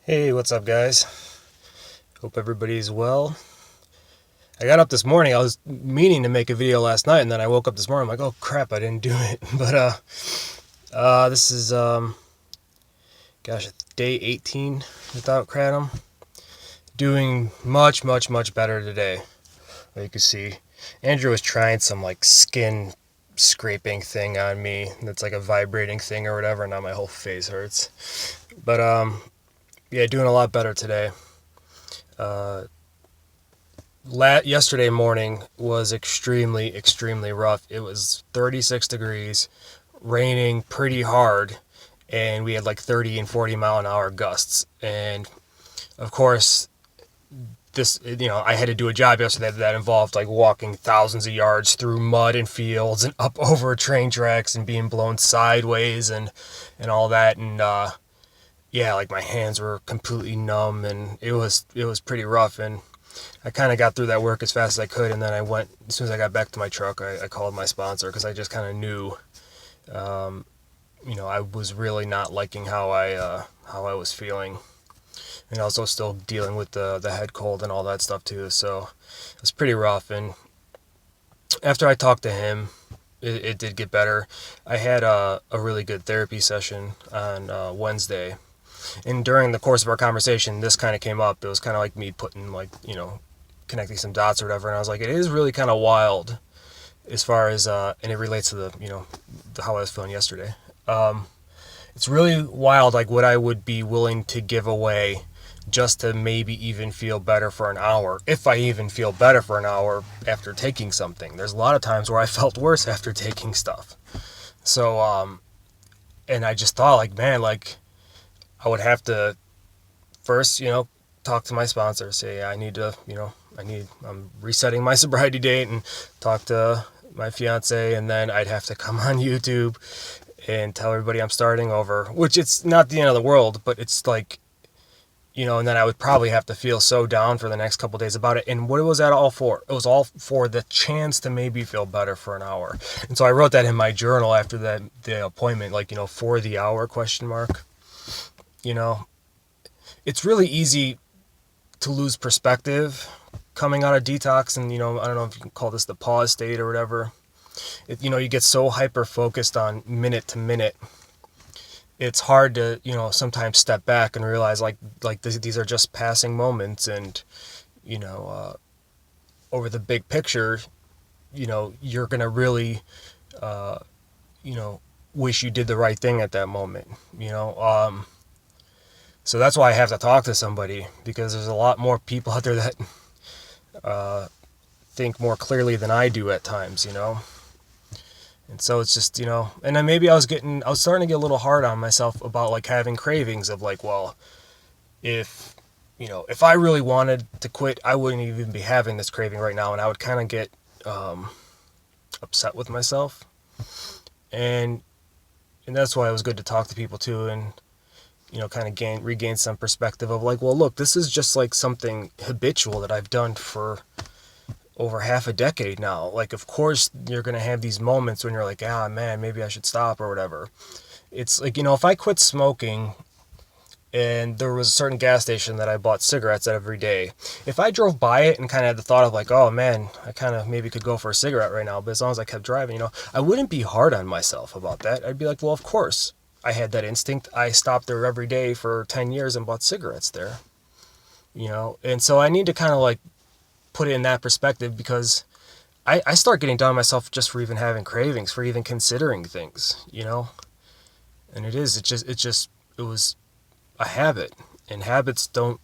Hey, what's up, guys? Hope everybody's well. I got up this morning. I was meaning to make a video last night, and then I woke up this morning. I'm like, oh crap, I didn't do it. But this is day 18 without Kratom. Doing much, much, much better today. You can see, Andrew was trying some like skin scraping thing on me. That's like a vibrating thing or whatever. Now my whole face hurts. But yeah, doing a lot better today. Yesterday morning was extremely, extremely rough. It was 36 degrees, raining pretty hard, and we had like 30 and 40-mile-an-hour gusts. And of course, I had to do a job yesterday that involved like walking thousands of yards through mud and fields and up over train tracks and being blown sideways and all that. And yeah, like my hands were completely numb, and it was pretty rough. And I kind of got through that work as fast as I could, and then as soon as I got back to my truck, I called my sponsor because I just kind of knew, I was really not liking how I was feeling, and also still dealing with the head cold and all that stuff too. So it was pretty rough. And after I talked to him, it did get better. I had a really good therapy session on Wednesday. And during the course of our conversation, this kind of came up. It was kind of like me putting connecting some dots or whatever. And I was like, it is really kind of wild as far as, and it relates to how I was feeling yesterday. It's really wild, like what I would be willing to give away just to maybe even feel better for an hour. If I even feel better for an hour after taking something. There's a lot of times where I felt worse after taking stuff. So, and I just thought like, man, like, I would have to first, talk to my sponsor, say, I need to, I'm resetting my sobriety date, and talk to my fiance, and then I'd have to come on YouTube and tell everybody I'm starting over, which it's not the end of the world, but it's like, and then I would probably have to feel so down for the next couple of days about it. And what was that all for? It was all for the chance to maybe feel better for an hour. And so I wrote that in my journal after the appointment, like, for the hour ? It's really easy to lose perspective coming out of detox, and I don't know if you can call this the pause state or whatever. You get so hyper focused on minute to minute. It's hard to sometimes step back and realize like these are just passing moments, and over the big picture, you're gonna really wish you did the right thing at that moment. So that's why I have to talk to somebody, because there's a lot more people out there that think more clearly than I do at times, And so it's just, and then maybe I was starting to get a little hard on myself about like having cravings of like, well, if I really wanted to quit, I wouldn't even be having this craving right now. And I would kind of get upset with myself. And that's why it was good to talk to people too, and kind of regain some perspective of like, well, look, this is just like something habitual that I've done for over half a decade now. Like, of course, you're going to have these moments when you're like, man, maybe I should stop or whatever. It's like, if I quit smoking and there was a certain gas station that I bought cigarettes at every day, if I drove by it and kind of had the thought of like, oh man, I kind of maybe could go for a cigarette right now, but as long as I kept driving, I wouldn't be hard on myself about that. I'd be like, well, of course, I had that instinct. I stopped there every day for 10 years and bought cigarettes there, and so I need to kind of like put it in that perspective, because I start getting down on myself just for even having cravings, for even considering things, and it was a habit, and habits don't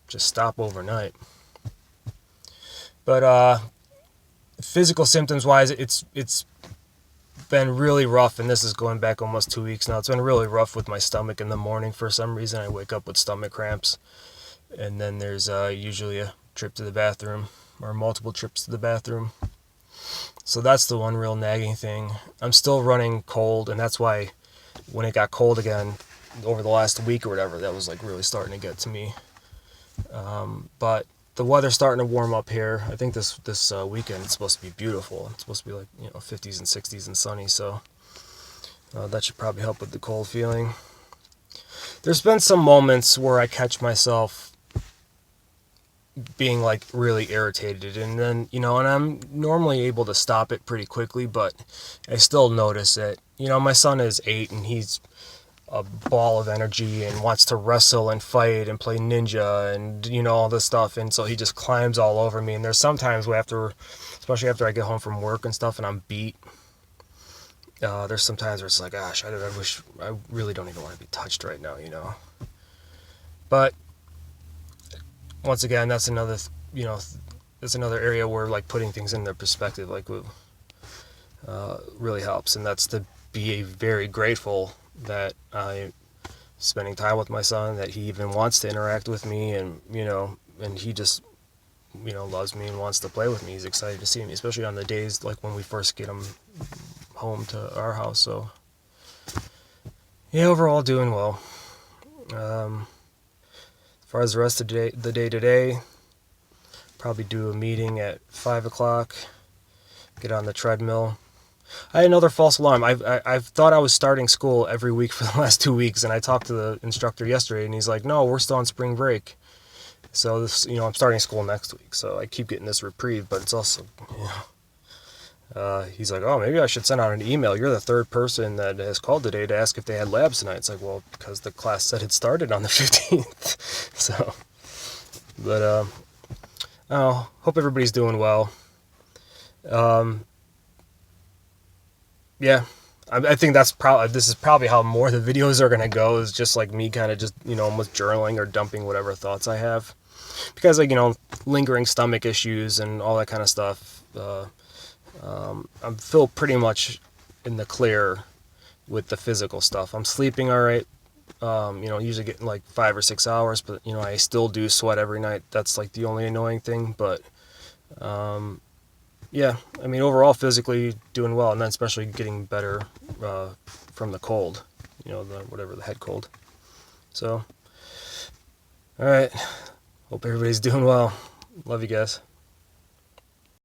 just stop overnight. But physical symptoms wise, it's been really rough, and this is going back almost 2 weeks now. It's been really rough with my stomach in the morning. For some reason, I wake up with stomach cramps, and then there's usually a trip to the bathroom, or multiple trips to the bathroom. So that's the one real nagging thing. I'm still running cold, and that's why when it got cold again over the last week or whatever, that was like really starting to get to me. But the weather's starting to warm up here. I think this weekend it's supposed to be beautiful. It's supposed to be like 50s and 60s and sunny, so that should probably help with the cold feeling. there's been some moments where I catch myself being like really irritated, and then and I'm normally able to stop it pretty quickly, but I still notice it. My son is 8 and he's a ball of energy and wants to wrestle and fight and play ninja and all this stuff, and so he just climbs all over me. And there's sometimes especially after I get home from work and stuff and I'm beat, there's sometimes where it's like, gosh, I really don't even want to be touched right now, but once again, that's another area where like putting things in their perspective like really helps, and that's to be very grateful that I'm spending time with my son, that he even wants to interact with me, and and he just loves me and wants to play with me. He's excited to see me, especially on the days like when we first get him home to our house. So yeah, overall doing well. As far as the rest of the day today, probably do a meeting at 5 o'clock, get on the treadmill. I had another false alarm. I've thought I was starting school every week for the last 2 weeks, and I talked to the instructor yesterday, and he's like, no, we're still on spring break. So this, I'm starting school next week, so I keep getting this reprieve, but it's also, he's like, oh, maybe I should send out an email. You're the third person that has called today to ask if they had labs tonight. It's like, well, because the class said it started on the 15th. So, but, hope everybody's doing well. Yeah, I think this is probably how more of the videos are going to go, is just like me kind of just, almost journaling or dumping whatever thoughts I have. Because like, lingering stomach issues and all that kind of stuff, I feel pretty much in the clear with the physical stuff. I'm sleeping all right, usually getting like 5 or 6 hours, but, I still do sweat every night. That's like the only annoying thing, but, yeah, I mean, overall physically doing well, and then especially getting better from the cold, the head cold. So, all right, hope everybody's doing well. Love you guys.